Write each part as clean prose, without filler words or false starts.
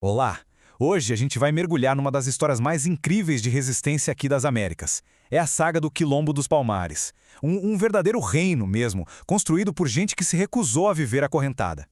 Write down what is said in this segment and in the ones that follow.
Olá! Hoje a gente vai mergulhar numa das histórias mais incríveis de resistência aqui das Américas. É a saga do Quilombo dos Palmares. Um verdadeiro reino mesmo, construído por gente que se recusou a viver acorrentada.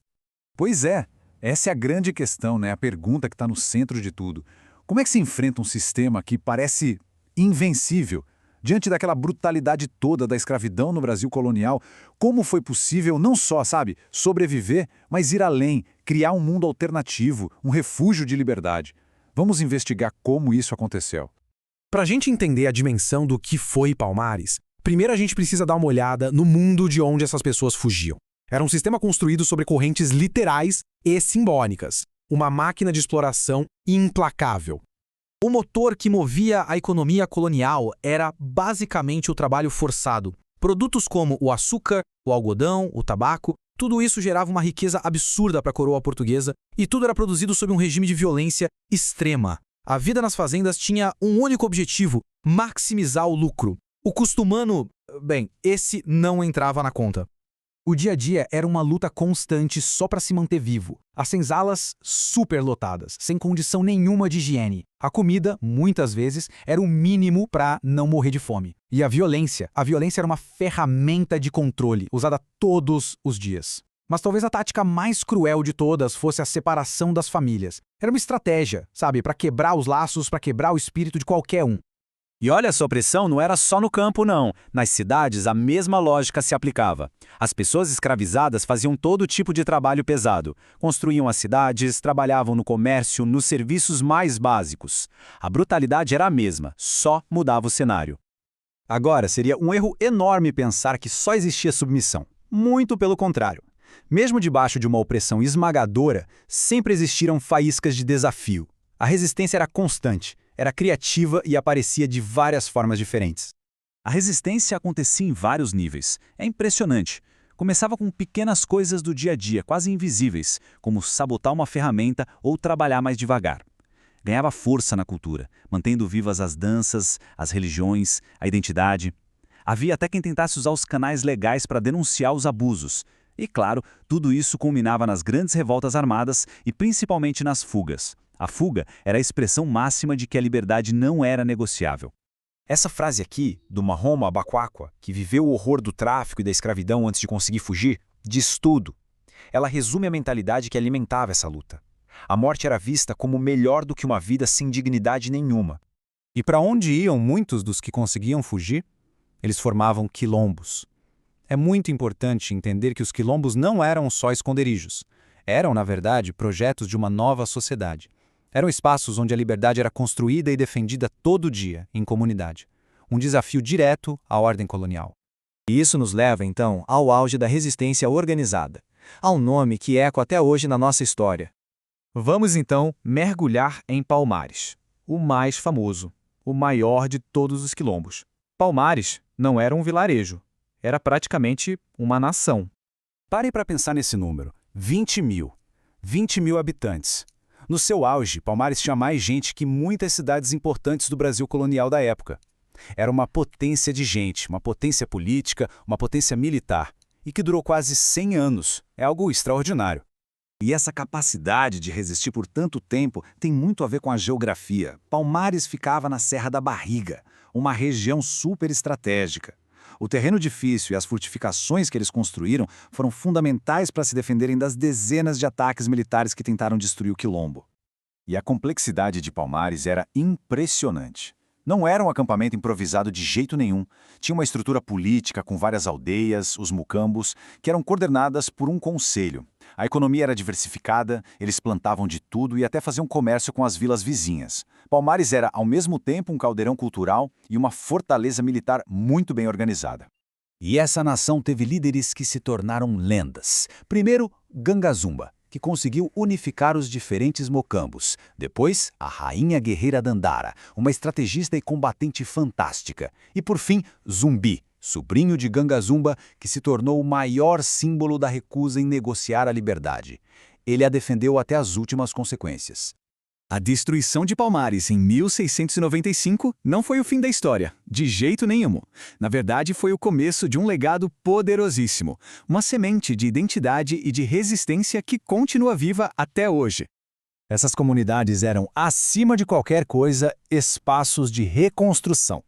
Pois é, essa é a grande questão, né? A pergunta que está no centro de tudo. Como é que se enfrenta um sistema que parece invencível? Diante daquela brutalidade toda da escravidão no Brasil colonial, como foi possível não só, sobreviver, mas ir além, criar um mundo alternativo, um refúgio de liberdade? Vamos investigar como isso aconteceu. Para a gente entender a dimensão do que foi Palmares, primeiro a gente precisa dar uma olhada no mundo de onde essas pessoas fugiam. Era um sistema construído sobre correntes literais e simbólicas, uma máquina de exploração implacável. O motor que movia a economia colonial era basicamente o trabalho forçado. Produtos como o açúcar, o algodão, o tabaco, tudo isso gerava uma riqueza absurda para a coroa portuguesa e tudo era produzido sob um regime de violência extrema. A vida nas fazendas tinha um único objetivo: maximizar o lucro. O custo humano, esse não entrava na conta. O dia a dia era uma luta constante só para se manter vivo. As senzalas superlotadas, sem condição nenhuma de higiene. A comida, muitas vezes, era o mínimo para não morrer de fome. E a violência era uma ferramenta de controle, usada todos os dias. Mas talvez a tática mais cruel de todas fosse a separação das famílias. Era uma estratégia, para quebrar os laços, para quebrar o espírito de qualquer um. E olha, essa opressão não era só no campo, não. Nas cidades, a mesma lógica se aplicava. As pessoas escravizadas faziam todo tipo de trabalho pesado. Construíam as cidades, trabalhavam no comércio, nos serviços mais básicos. A brutalidade era a mesma, só mudava o cenário. Agora, seria um erro enorme pensar que só existia submissão. Muito pelo contrário. Mesmo debaixo de uma opressão esmagadora, sempre existiram faíscas de desafio. A resistência era constante. Era criativa e aparecia de várias formas diferentes. A resistência acontecia em vários níveis. É impressionante. Começava com pequenas coisas do dia a dia, quase invisíveis, como sabotar uma ferramenta ou trabalhar mais devagar. Ganhava força na cultura, mantendo vivas as danças, as religiões, a identidade. Havia até quem tentasse usar os canais legais para denunciar os abusos. E, claro, tudo isso culminava nas grandes revoltas armadas e principalmente nas fugas. A fuga era a expressão máxima de que a liberdade não era negociável. Essa frase aqui, do Mahoma Abaquaqua, que viveu o horror do tráfico e da escravidão antes de conseguir fugir, diz tudo. Ela resume a mentalidade que alimentava essa luta. A morte era vista como melhor do que uma vida sem dignidade nenhuma. E para onde iam muitos dos que conseguiam fugir? Eles formavam quilombos. É muito importante entender que os quilombos não eram só esconderijos. Eram, na verdade, projetos de uma nova sociedade. Eram espaços onde a liberdade era construída e defendida todo dia, em comunidade. Um desafio direto à ordem colonial. E isso nos leva, então, ao auge da resistência organizada, ao nome que ecoa até hoje na nossa história. Vamos, então, mergulhar em Palmares, o mais famoso, o maior de todos os quilombos. Palmares não era um vilarejo, era praticamente uma nação. Parem para pensar nesse número. 20 mil. 20 mil habitantes. No seu auge, Palmares tinha mais gente que muitas cidades importantes do Brasil colonial da época. Era uma potência de gente, uma potência política, uma potência militar, e que durou quase 100 anos. É algo extraordinário. E essa capacidade de resistir por tanto tempo tem muito a ver com a geografia. Palmares ficava na Serra da Barriga, uma região super estratégica. O terreno difícil e as fortificações que eles construíram foram fundamentais para se defenderem das dezenas de ataques militares que tentaram destruir o Quilombo. E a complexidade de Palmares era impressionante. Não era um acampamento improvisado de jeito nenhum. Tinha uma estrutura política com várias aldeias, os mucambos, que eram coordenadas por um conselho. A economia era diversificada, eles plantavam de tudo e até faziam comércio com as vilas vizinhas. Palmares era, ao mesmo tempo, um caldeirão cultural e uma fortaleza militar muito bem organizada. E essa nação teve líderes que se tornaram lendas. Primeiro, Gangazumba, que conseguiu unificar os diferentes mocambos. Depois, a rainha guerreira Dandara, uma estrategista e combatente fantástica. E por fim, Zumbi, sobrinho de Gangazumba, que se tornou o maior símbolo da recusa em negociar a liberdade. Ele a defendeu até as últimas consequências. A destruição de Palmares em 1695 não foi o fim da história, de jeito nenhum. Na verdade, foi o começo de um legado poderosíssimo, uma semente de identidade e de resistência que continua viva até hoje. Essas comunidades eram, acima de qualquer coisa, espaços de reconstrução.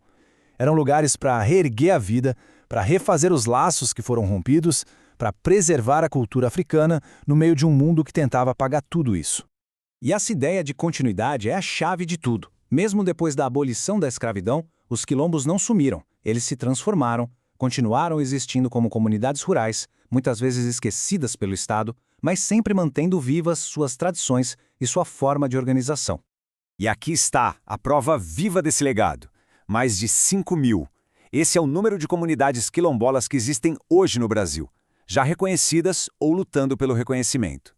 Eram lugares para reerguer a vida, para refazer os laços que foram rompidos, para preservar a cultura africana no meio de um mundo que tentava apagar tudo isso. E essa ideia de continuidade é a chave de tudo. Mesmo depois da abolição da escravidão, os quilombos não sumiram, eles se transformaram, continuaram existindo como comunidades rurais, muitas vezes esquecidas pelo Estado, mas sempre mantendo vivas suas tradições e sua forma de organização. E aqui está a prova viva desse legado. Mais de 5.000. Esse é o número de comunidades quilombolas que existem hoje no Brasil, já reconhecidas ou lutando pelo reconhecimento.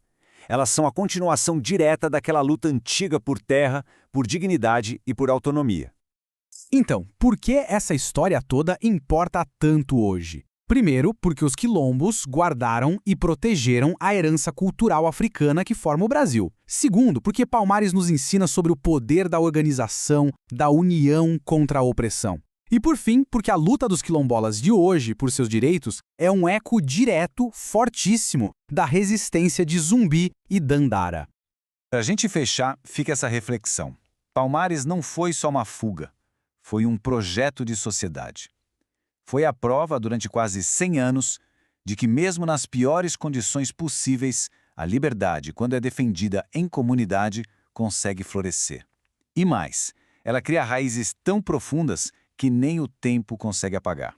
Elas são a continuação direta daquela luta antiga por terra, por dignidade e por autonomia. Então, por que essa história toda importa tanto hoje? Primeiro, porque os quilombos guardaram e protegeram a herança cultural africana que forma o Brasil. Segundo, porque Palmares nos ensina sobre o poder da organização, da união contra a opressão. E por fim, porque a luta dos quilombolas de hoje por seus direitos é um eco direto, fortíssimo, da resistência de Zumbi e Dandara. Para a gente fechar, fica essa reflexão. Palmares não foi só uma fuga, foi um projeto de sociedade. Foi a prova, durante quase 100 anos, de que mesmo nas piores condições possíveis, a liberdade, quando é defendida em comunidade, consegue florescer. E mais, ela cria raízes tão profundas que nem o tempo consegue apagar.